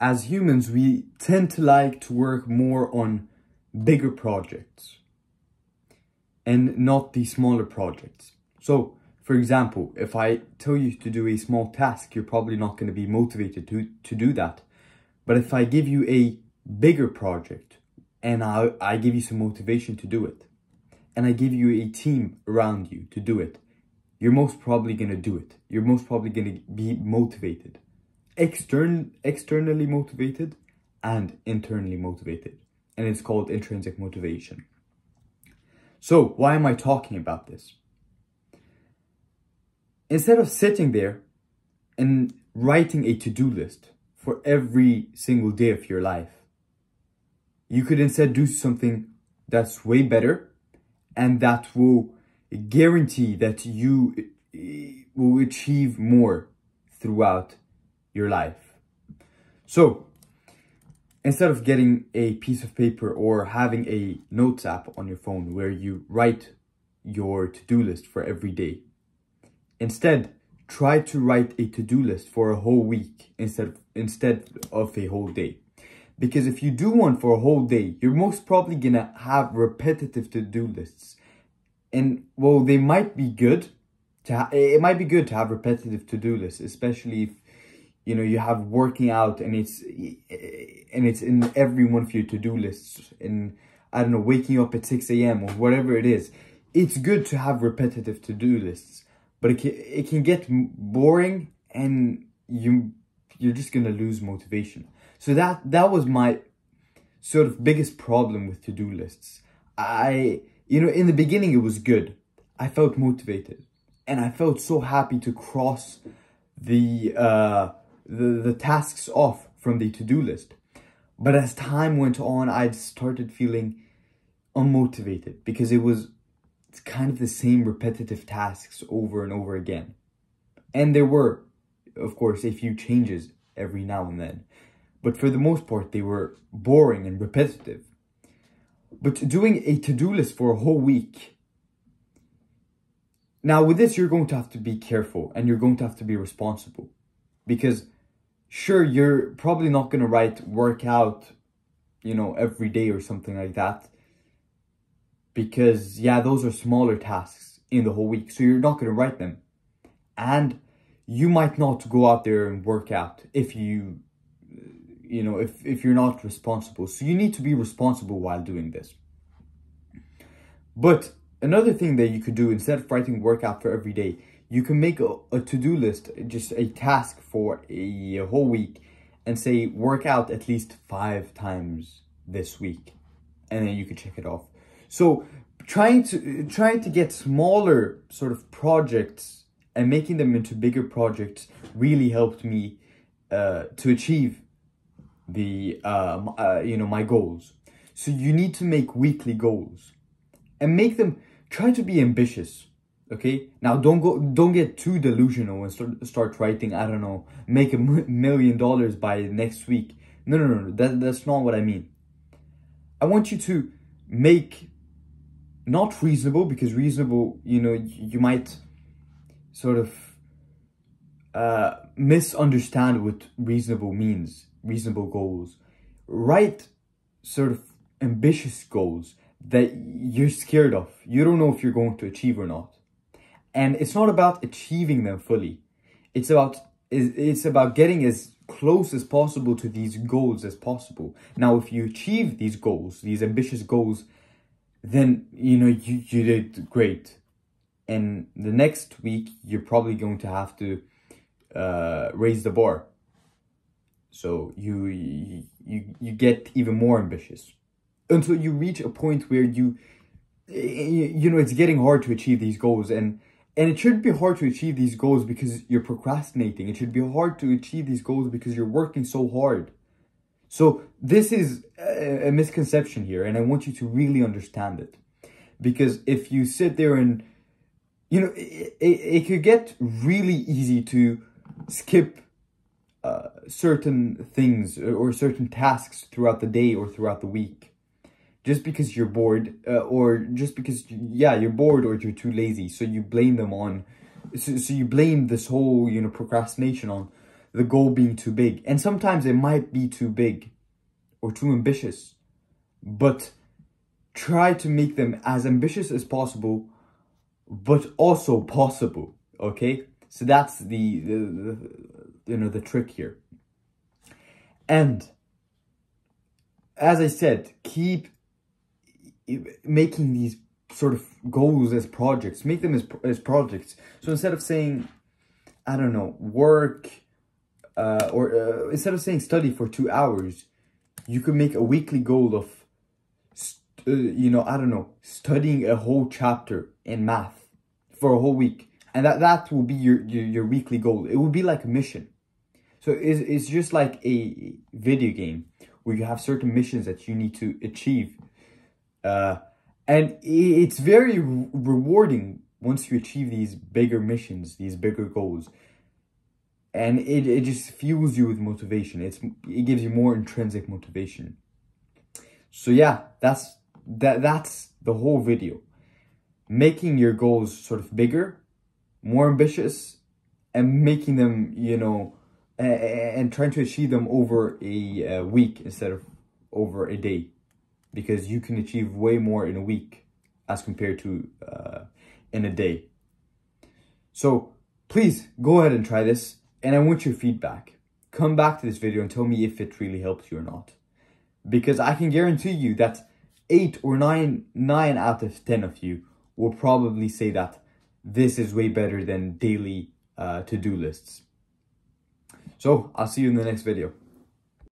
as humans, we tend to like to work more on bigger projects and not the smaller projects. So, for example, if I tell you to do a small task, you're probably not going to be motivated to do that. But if I give you a bigger project and I give you some motivation to do it, and I give you a team around you to do it, you're most probably going to do it. You're most probably going to be motivated. Externally motivated and internally motivated. And it's called intrinsic motivation. So, why am I talking about this? Instead of sitting there and writing a to-do list for every single day of your life, you could instead do something that's way better and that will guarantee that you will achieve more throughout your life. So, instead of getting a piece of paper or having a notes app on your phone where you write your to-do list for every day, instead, try to write a to-do list for a whole week instead of a whole day. Because if you do one for a whole day, you're most probably gonna have repetitive to-do lists. And well, they might be good it might be good to have repetitive to-do lists, especially if you have working out and it's in every one of your to-do lists. And I don't know, waking up at 6 a.m. or whatever it is. It's good to have repetitive to-do lists, but it can get boring and you're just gonna lose motivation. So that was my sort of biggest problem with to-do lists. In the beginning it was good. I felt motivated and I felt so happy to cross the tasks off from the to-do list. But as time went on, I started feeling unmotivated because it's kind of the same repetitive tasks over and over again. And there were, of course, a few changes every now and then. But for the most part, they were boring and repetitive. But doing a to-do list for a whole week. Now, with this, you're going to have to be careful and you're going to have to be responsible. Because, sure, you're probably not going to write workout, every day or something like that. Because, yeah, those are smaller tasks in the whole week. So you're not going to write them. And you might not go out there and work out if if you're not responsible. So you need to be responsible while doing this. But another thing that you could do, instead of writing workout for every day, you can make a to-do list, just a task for a whole week, and say work out at least 5 times this week. And then you can check it off. So trying to get smaller sort of projects and making them into bigger projects really helped me to achieve my goals. So you need to make weekly goals and try to be ambitious. Okay, now don't get too delusional and start writing, I don't know, make $1 million by next week. No, that's not what I mean. I want you to make, not reasonable, because reasonable, you might sort of misunderstand what reasonable means. Reasonable goals. Write sort of ambitious goals that you're scared of. You don't know if you're going to achieve or not. And it's not about achieving them fully. It's about getting as close as possible to these goals as possible. Now, if you achieve these goals, these ambitious goals, then, you did great. And the next week, you're probably going to have to raise the bar. So you get even more ambitious until you reach a point where it's getting hard to achieve these goals. And it shouldn't be hard to achieve these goals because you're procrastinating. It should be hard to achieve these goals because you're working so hard. So this is a misconception here, and I want you to really understand it. Because if you sit there and, it could get really easy to skip certain things or certain tasks throughout the day or throughout the week. Just because you're bored, or just because, you're bored or you're too lazy. So you blame them on, so you blame this whole, procrastination on the goal being too big. And sometimes it might be too big or too ambitious. But try to make them as ambitious as possible, but also possible. Okay? So that's the trick here. And as I said, keep making these sort of goals as projects. Make them as projects. So instead of saying, I don't know, work, or instead of saying study for 2 hours, you could make a weekly goal of, I don't know, studying a whole chapter in math for a whole week. And that will be your weekly goal. It will be like a mission. So it's just like a video game where you have certain missions that you need to achieve. And it's very rewarding once you achieve these bigger missions, these bigger goals. And it just fuels you with motivation. It gives you more intrinsic motivation. So yeah, that's the whole video. Making your goals sort of bigger, more ambitious, and making them, and trying to achieve them over a week instead of over a day. Because you can achieve way more in a week as compared to in a day. So please go ahead and try this. And I want your feedback. Come back to this video and tell me if it really helped you or not. Because I can guarantee you that 8 or 9 out of 10 of you will probably say that this is way better than daily to-do lists. So I'll see you in the next video.